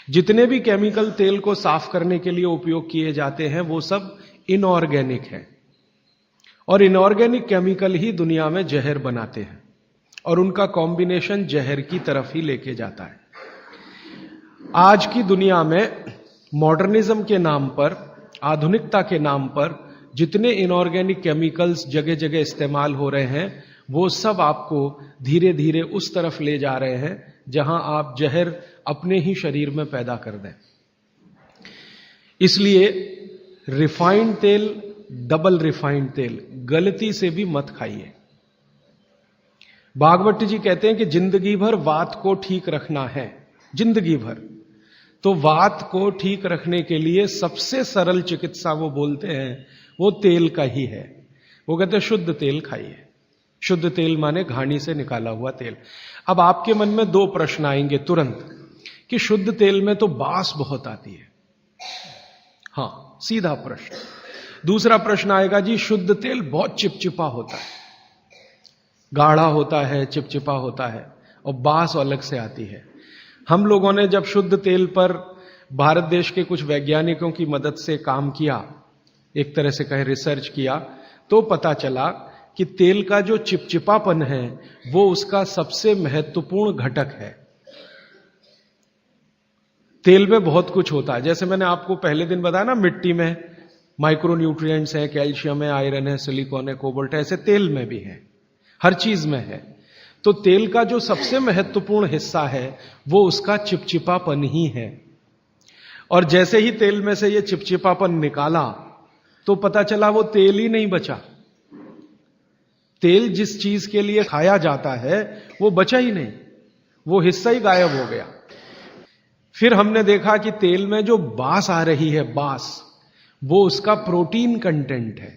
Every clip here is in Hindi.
जितने भी केमिकल तेल को साफ करने के लिए उपयोग किए जाते हैं वो सब इनऑर्गेनिक है, और इनऑर्गेनिक केमिकल ही दुनिया में जहर बनाते हैं और उनका कॉम्बिनेशन जहर की तरफ ही लेके जाता है। आज की दुनिया में मॉडर्निज्म के नाम पर, आधुनिकता के नाम पर जितने इनऑर्गेनिक केमिकल्स जगह जगह इस्तेमाल हो रहे हैं वो सब आपको धीरे धीरे उस तरफ ले जा रहे हैं जहां आप जहर अपने ही शरीर में पैदा कर दें। इसलिए रिफाइंड तेल, डबल रिफाइंड तेल गलती से भी मत खाइए। भागवत जी कहते हैं कि जिंदगी भर वात को ठीक रखना है, जिंदगी भर। तो वात को ठीक रखने के लिए सबसे सरल चिकित्सा वो बोलते हैं वो तेल का ही है। वो कहते हैं शुद्ध तेल खाइए। शुद्ध तेल माने घानी से निकाला हुआ तेल। अब आपके मन में दो प्रश्न आएंगे तुरंत कि शुद्ध तेल में तो बास बहुत आती है। हां, सीधा प्रश्न। दूसरा प्रश्न आएगा जी शुद्ध तेल बहुत चिपचिपा होता है, गाढ़ा होता है, चिपचिपा होता है और बास अलग से आती है। हम लोगों ने जब शुद्ध तेल पर भारत देश के कुछ वैज्ञानिकों की मदद से काम किया, एक तरह से कहें रिसर्च किया, तो पता चला कि तेल का जो चिपचिपापन है वो उसका सबसे महत्वपूर्ण घटक है। तेल में बहुत कुछ होता है, जैसे मैंने आपको पहले दिन बताया ना, मिट्टी में माइक्रोन्यूट्रिएंट्स है, कैल्शियम है, आयरन है, सिलिकॉन है, कोबाल्ट है, ऐसे तेल में भी है, हर चीज में है। तो तेल का जो सबसे महत्वपूर्ण हिस्सा है वो उसका चिपचिपापन ही है। और जैसे ही तेल में से ये चिपचिपापन निकाला तो पता चला वो तेल ही नहीं बचा। तेल जिस चीज के लिए खाया जाता है वो बचा ही नहीं, वो हिस्सा ही गायब हो गया। फिर हमने देखा कि तेल में जो बास आ रही है, बास, वो उसका प्रोटीन कंटेंट है।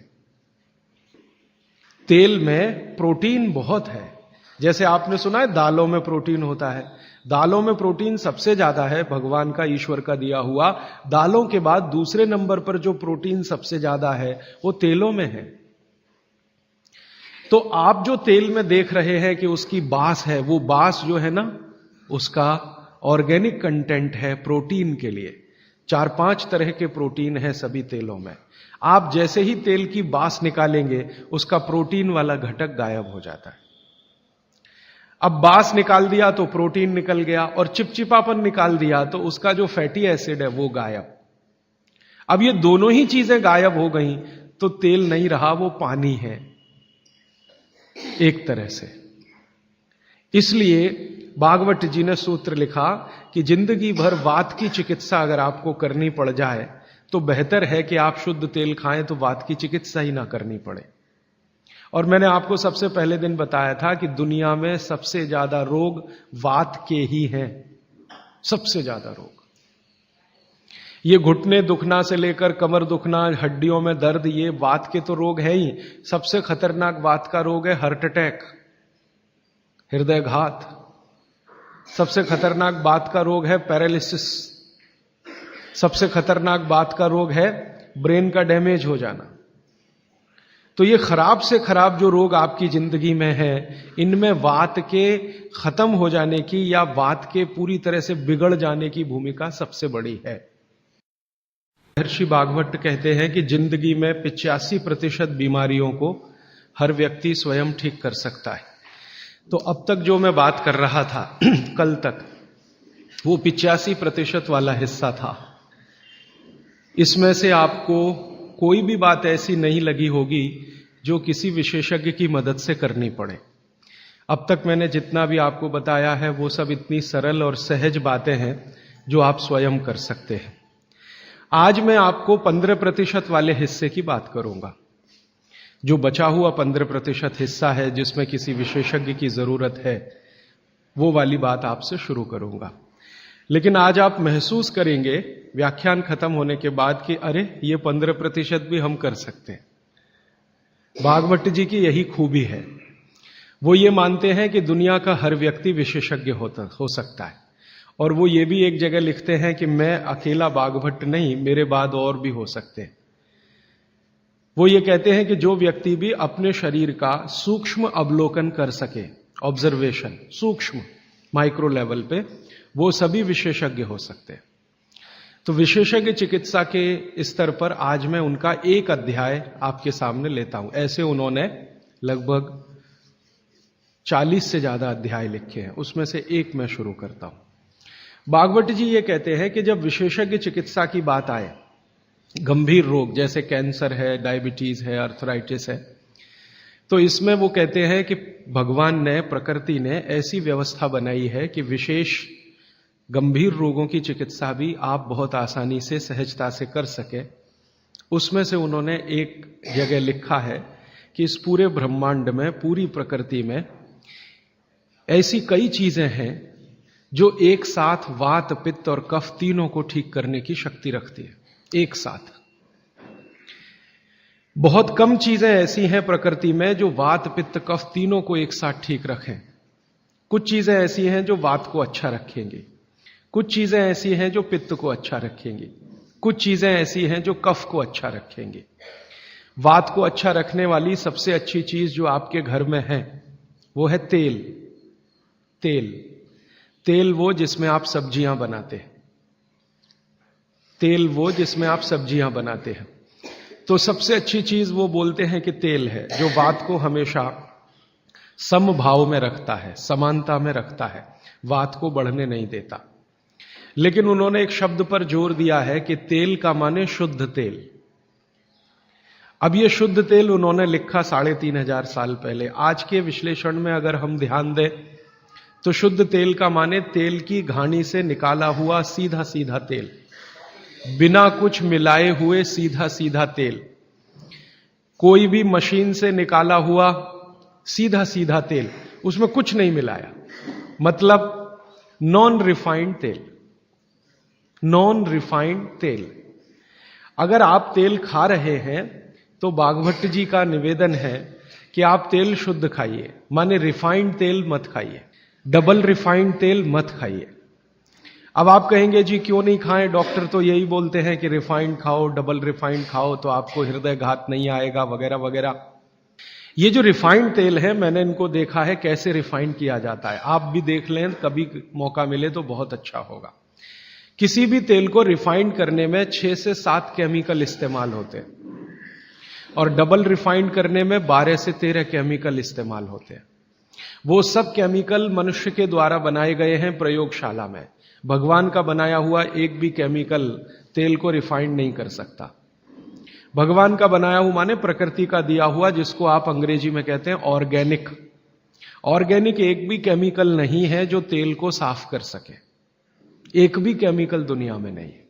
तेल में प्रोटीन बहुत है। जैसे आपने सुना है दालों में प्रोटीन होता है, दालों में प्रोटीन सबसे ज्यादा है, भगवान का, ईश्वर का दिया हुआ। दालों के बाद दूसरे नंबर पर जो प्रोटीन सबसे ज्यादा है वो तेलों में है। तो आप जो तेल में देख रहे हैं कि उसकी बास है, वो बास जो है ना, उसका ऑर्गेनिक कंटेंट है प्रोटीन के लिए। 4-5 तरह के प्रोटीन है सभी तेलों में। आप जैसे ही तेल की बास निकालेंगे उसका प्रोटीन वाला घटक गायब हो जाता है। अब बास निकाल दिया तो प्रोटीन निकल गया, और चिपचिपापन निकाल दिया तो उसका जो फैटी एसिड है वो गायब। अब ये दोनों ही चीजें गायब हो गई तो तेल नहीं रहा, वो पानी है एक तरह से। इसलिए भागवत जी ने सूत्र लिखा कि जिंदगी भर वात की चिकित्सा अगर आपको करनी पड़ जाए तो बेहतर है कि आप शुद्ध तेल खाएं तो वात की चिकित्सा ही ना करनी पड़े। और मैंने आपको सबसे पहले दिन बताया था कि दुनिया में सबसे ज्यादा रोग वात के ही हैं, सबसे ज्यादा रोग। ये घुटने दुखना से लेकर कमर दुखना, हड्डियों में दर्द, ये वात के तो रोग है ही। सबसे खतरनाक वात का रोग है हार्ट अटैक, हृदयघात। सबसे खतरनाक बात का रोग है पैरालिसिस। सबसे खतरनाक बात का रोग है ब्रेन का डैमेज हो जाना। तो ये खराब से खराब जो रोग आपकी जिंदगी में है, इनमें वात के खत्म हो जाने की या वात के पूरी तरह से बिगड़ जाने की भूमिका सबसे बड़ी है। महर्षि भागवत कहते हैं कि जिंदगी में 85% बीमारियों को हर व्यक्ति स्वयं ठीक कर सकता है। तो अब तक जो मैं बात कर रहा था कल तक, वो 85% वाला हिस्सा था। इसमें से आपको कोई भी बात ऐसी नहीं लगी होगी जो किसी विशेषज्ञ की मदद से करनी पड़े। अब तक मैंने जितना भी आपको बताया है वो सब इतनी सरल और सहज बातें हैं जो आप स्वयं कर सकते हैं। आज मैं आपको 15% वाले हिस्से की बात करूंगा। जो बचा हुआ 15% हिस्सा है जिसमें किसी विशेषज्ञ की जरूरत है, वो वाली बात आपसे शुरू करूंगा। लेकिन आज आप महसूस करेंगे व्याख्यान खत्म होने के बाद कि अरे ये 15% भी हम कर सकते हैं। भागवत जी की यही खूबी है, वो ये मानते हैं कि दुनिया का हर व्यक्ति विशेषज्ञ हो सकता है। और वो ये भी एक जगह लिखते हैं कि मैं अकेला भागवत नहीं, मेरे बाद और भी हो सकते हैं। वो ये कहते हैं कि जो व्यक्ति भी अपने शरीर का सूक्ष्म अवलोकन कर सके, ऑब्जर्वेशन, सूक्ष्म माइक्रो लेवल पे, वो सभी विशेषज्ञ हो सकते हैं। तो विशेषज्ञ चिकित्सा के स्तर पर आज मैं उनका एक अध्याय आपके सामने लेता हूं। ऐसे उन्होंने लगभग 40 से ज्यादा अध्याय लिखे हैं, उसमें से एक मैं शुरू करता हूं। भागवत जी ये कहते हैं कि जब विशेषज्ञ चिकित्सा की बात आए, गंभीर रोग जैसे कैंसर है, डायबिटीज है, अर्थराइटिस है, तो इसमें वो कहते हैं कि भगवान ने, प्रकृति ने ऐसी व्यवस्था बनाई है कि विशेष गंभीर रोगों की चिकित्सा भी आप बहुत आसानी से, सहजता से कर सके। उसमें से उन्होंने एक जगह लिखा है कि इस पूरे ब्रह्मांड में, पूरी प्रकृति में ऐसी कई चीजें हैं जो एक साथ वात, पित्त और कफ तीनों को ठीक करने की शक्ति रखती है, एक साथ। बहुत कम चीजें ऐसी हैं प्रकृति में जो वात, पित्त, कफ तीनों को एक साथ ठीक रखें। कुछ चीजें ऐसी हैं जो वात को अच्छा रखेंगी, कुछ चीजें ऐसी हैं जो पित्त को अच्छा रखेंगी, कुछ चीजें ऐसी हैं जो कफ को अच्छा रखेंगी। वात को अच्छा रखने वाली सबसे अच्छी चीज जो आपके घर में है वो है तेल। तेल वो जिसमें आप सब्जियां बनाते हैं, तेल वो जिसमें आप सब्जियां बनाते हैं। तो सबसे अच्छी चीज वो बोलते हैं कि तेल है, जो वात को हमेशा समभाव में रखता है, समानता में रखता है, वात को बढ़ने नहीं देता। लेकिन उन्होंने एक शब्द पर जोर दिया है कि तेल का माने शुद्ध तेल। अब ये शुद्ध तेल उन्होंने लिखा 3500 साल पहले। आज के विश्लेषण में अगर हम ध्यान दें तो शुद्ध तेल का माने तेल की घानी से निकाला हुआ सीधा सीधा तेल, बिना कुछ मिलाए हुए सीधा सीधा तेल, कोई भी मशीन से निकाला हुआ सीधा सीधा तेल, उसमें कुछ नहीं मिलाया, मतलब नॉन रिफाइंड तेल। नॉन रिफाइंड तेल। अगर आप तेल खा रहे हैं तो भागवत जी का निवेदन है कि आप तेल शुद्ध खाइए, माने रिफाइंड तेल मत खाइए, डबल रिफाइंड तेल मत खाइए। अब आप कहेंगे जी क्यों नहीं खाएं, डॉक्टर तो यही बोलते हैं कि रिफाइंड खाओ, डबल रिफाइंड खाओ तो आपको हृदय घात नहीं आएगा, वगैरह वगैरह। ये जो रिफाइंड तेल है, मैंने इनको देखा है कैसे रिफाइंड किया जाता है। आप भी देख लें, कभी मौका मिले तो बहुत अच्छा होगा। किसी भी तेल को रिफाइंड करने में 6 से 7 केमिकल इस्तेमाल होते हैं और डबल रिफाइंड करने में 12 से 13 केमिकल इस्तेमाल होते हैं। वो सब केमिकल मनुष्य के द्वारा बनाए गए हैं प्रयोगशाला में। भगवान का बनाया हुआ एक भी केमिकल तेल को रिफाइंड नहीं कर सकता। भगवान का बनाया हुआ माने प्रकृति का दिया हुआ, जिसको आप अंग्रेजी में कहते हैं ऑर्गेनिक। ऑर्गेनिक एक भी केमिकल नहीं है जो तेल को साफ कर सके, एक भी केमिकल दुनिया में नहीं है।